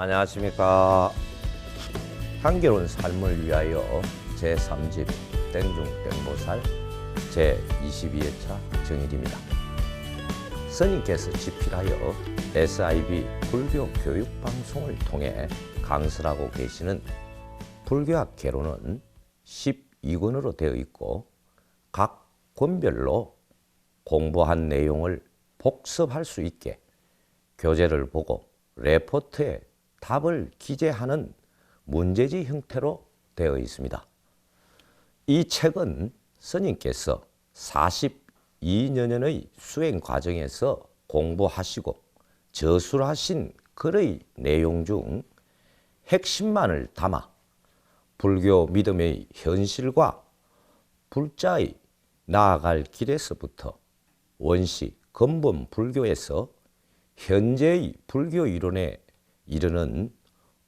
안녕하십니까. 향기로운 삶을 위하여 제3집 땡중땡보살 제22회차 정일입니다. 스님께서 집필하여 SIB 불교 교육방송을 통해 강설하고 계시는 불교학 개론은 12권으로 되어 있고 각 권별로 공부한 내용을 복습할 수 있게 교재를 보고 레포트에 답을 기재하는 문제지 형태로 되어 있습니다. 이 책은 스님께서 42년의 수행 과정에서 공부하시고 저술하신 글의 내용 중 핵심만을 담아 불교 믿음의 현실과 불자의 나아갈 길에서부터 원시 근본 불교에서 현재의 불교 이론에 이르는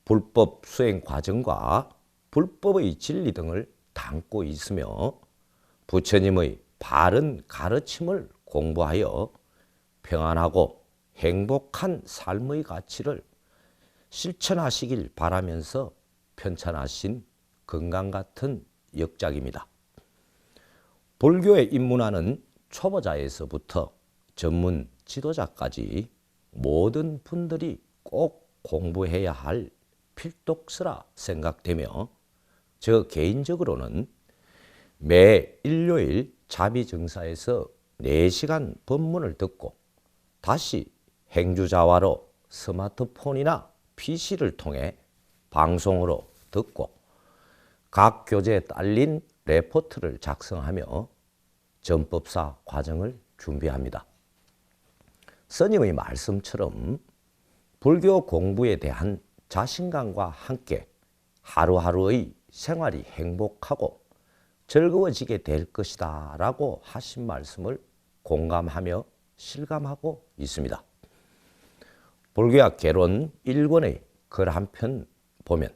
불법 수행 과정과 불법의 진리 등을 담고 있으며 부처님의 바른 가르침을 공부하여 평안하고 행복한 삶의 가치를 실천하시길 바라면서 편찬하신 건강 같은 역작입니다. 불교에 입문하는 초보자에서부터 전문 지도자까지 모든 분들이 꼭 공부해야 할 필독서라 생각되며 저 개인적으로는 매 일요일 자비정사에서 4시간 법문을 듣고 다시 행주자화로 스마트폰이나 PC를 통해 방송으로 듣고 각 교재에 딸린 레포트를 작성하며 전법사 과정을 준비합니다. 스님의 말씀처럼 불교 공부에 대한 자신감과 함께 하루하루의 생활이 행복하고 즐거워지게 될 것이다 라고 하신 말씀을 공감하며 실감하고 있습니다. 불교학 개론 1권의 글 한 편 보면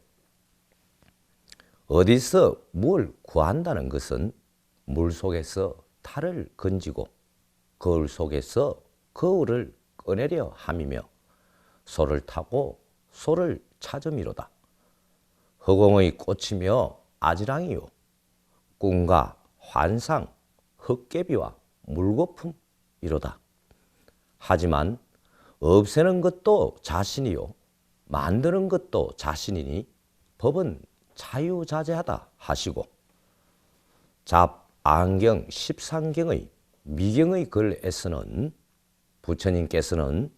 어디서 뭘 구한다는 것은 물속에서 탈을 건지고 거울 속에서 거울을 꺼내려 함이며 소를 타고 소를 찾음이로다. 허공의 꽃이며 아지랑이요 꿈과 환상, 헛개비와 물거품이로다. 하지만 없애는 것도 자신이요 만드는 것도 자신이니 법은 자유자재하다 하시고 잡안경 13경의 미경의 글에서는 부처님께서는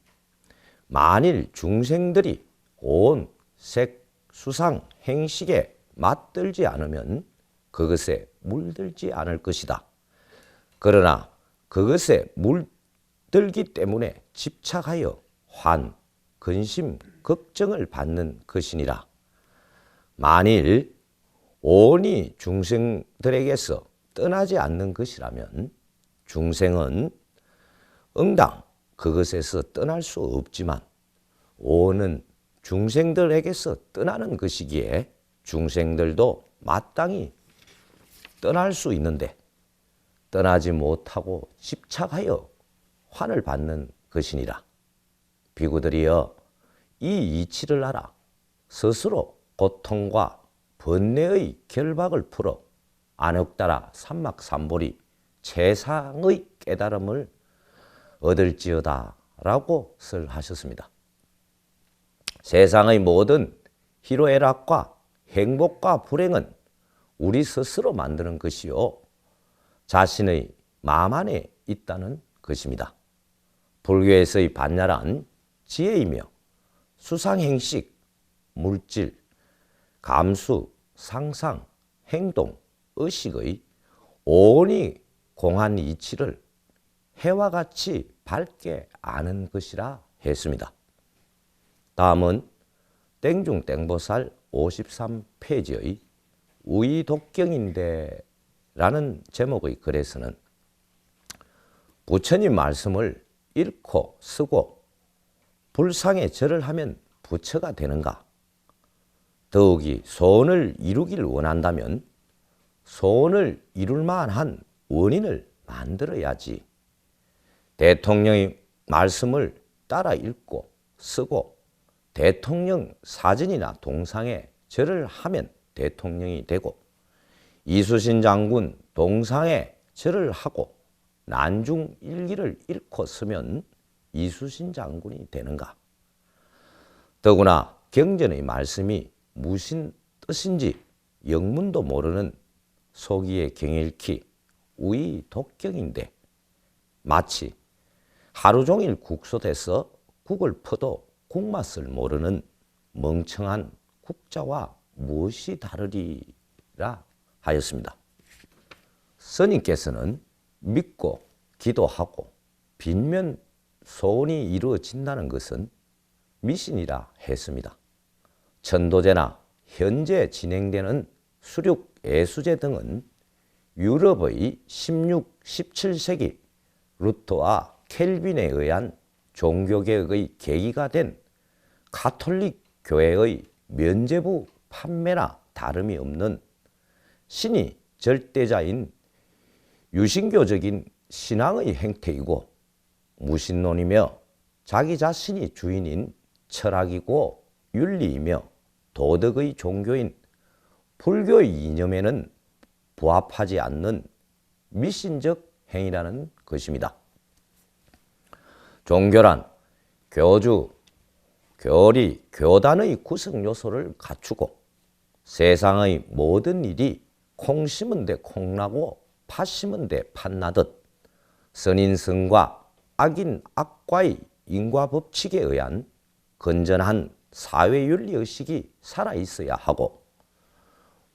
만일 중생들이 온 색, 수상, 행식에 맞들지 않으면 그것에 물들지 않을 것이다. 그러나 그것에 물들기 때문에 집착하여 환, 근심, 걱정을 받는 것이니라. 만일 온이 중생들에게서 떠나지 않는 것이라면 중생은 응당 그것에서 떠날 수 없지만 오는 중생들에게서 떠나는 것이기에 중생들도 마땅히 떠날 수 있는데 떠나지 못하고 집착하여 환을 받는 것이니라. 비구들이여 이 이치를 알아 스스로 고통과 번뇌의 결박을 풀어 안혹따라 삼막삼보리 최상의 깨달음을 얻을지어다 라고 설하셨습니다. 세상의 모든 희로애락과 행복과 불행은 우리 스스로 만드는 것이요 자신의 마음 안에 있다는 것입니다. 불교에서의 반야란 지혜이며 수상행식, 물질, 감수, 상상, 행동, 의식의 온이 공한 이치를 해와 같이 밝게 아는 것이라 했습니다. 다음은 땡중땡보살 53페이지의 우이독경인데 라는 제목의 글에서는 부처님 말씀을 읽고 쓰고 불상에 절을 하면 부처가 되는가? 더욱이 소원을 이루길 원한다면 소원을 이룰 만한 원인을 만들어야지. 대통령의 말씀을 따라 읽고 쓰고 대통령 사진이나 동상에 절을 하면 대통령이 되고, 이수신 장군 동상에 절을 하고 난중 일기를 읽고 서면 이수신 장군이 되는가? 더구나 경전의 말씀이 무슨 뜻인지 영문도 모르는 속이에 경일키 우의 독경인데, 마치 하루 종일 국소돼서 국을 퍼도 국맛을 모르는 멍청한 국자와 무엇이 다르리라 하였습니다. 스님께서는 믿고 기도하고 빌면 소원이 이루어진다는 것은 미신이라 했습니다. 천도제나 현재 진행되는 수륙 예수제 등은 유럽의 16, 17세기 루터와 켈빈에 의한 종교개혁의 계기가 된 가톨릭 교회의 면죄부 판매나 다름이 없는 신이 절대자인 유신교적인 신앙의 행태이고, 무신론이며 자기 자신이 주인인 철학이고 윤리이며 도덕의 종교인 불교의 이념에는 부합하지 않는 미신적 행위라는 것입니다. 종교란 교주, 교리, 교단의 구성 요소를 갖추고 세상의 모든 일이 콩 심은 데 콩나고 팥 심은 데 팥나듯 선인성과 악인 악과의 인과법칙에 의한 건전한 사회윤리의식이 살아있어야 하고,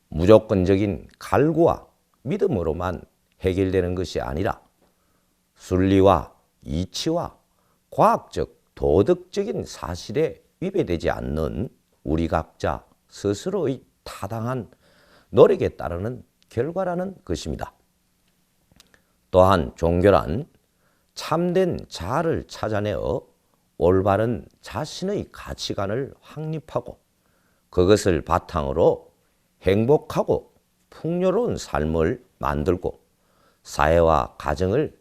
무조건적인 갈구와 믿음으로만 해결되는 것이 아니라 순리와 이치와 과학적 도덕적인 사실에 위배되지 않는 우리 각자 스스로의 타당한 노력에 따르는 결과라는 것입니다. 또한 종교란 참된 자아를 찾아내어 올바른 자신의 가치관을 확립하고 그것을 바탕으로 행복하고 풍요로운 삶을 만들고 사회와 가정을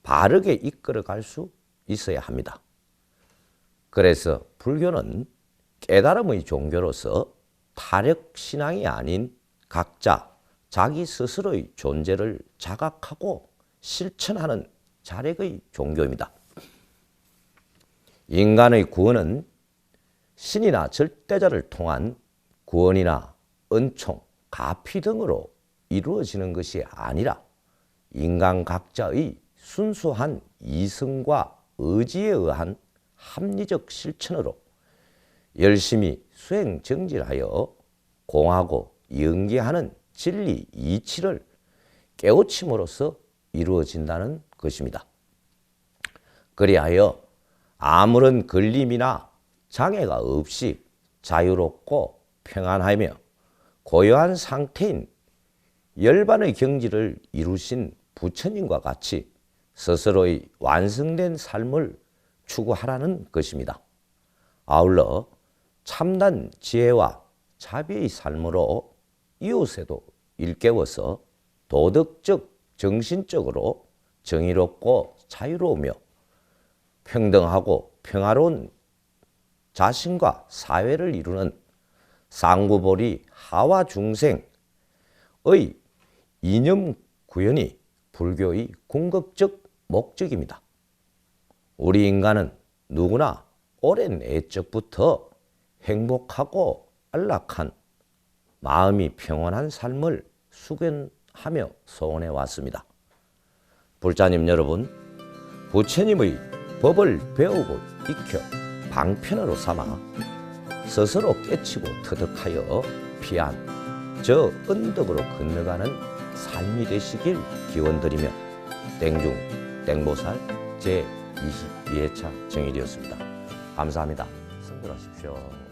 바르게 이끌어갈 수 있어야 합니다. 그래서 불교는 깨달음의 종교로서 타력신앙이 아닌 각자 자기 스스로의 존재를 자각하고 실천하는 자력의 종교입니다. 인간의 구원은 신이나 절대자를 통한 구원이나 은총, 가피 등으로 이루어지는 것이 아니라 인간 각자의 순수한 이성과 의지에 의한 합리적 실천으로 열심히 수행정진하여 공하고 연계하는 진리 이치를 깨우침으로써 이루어진다는 것입니다. 그리하여 아무런 걸림이나 장애가 없이 자유롭고 평안하며 고요한 상태인 열반의 경지를 이루신 부처님과 같이 스스로의 완성된 삶을 추구하라는 것입니다. 아울러 참단 지혜와 자비의 삶으로 이웃에도 일깨워서 도덕적, 정신적으로 정의롭고 자유로우며 평등하고 평화로운 자신과 사회를 이루는 상부보리 하와 중생의 이념 구현이 불교의 궁극적 목적입니다. 우리 인간은 누구나 오랜 애적부터 행복하고 안락한 마음이 평온한 삶을 수견하며 소원해 왔습니다. 불자님 여러분, 부처님의 법을 배우고 익혀 방편으로 삼아 스스로 깨치고 터득하여 피한 저 언덕으로 건너가는 삶이 되시길 기원드리며 땡중 땡보살 제22회차 정일이었습니다. 감사합니다. 성불하십시오.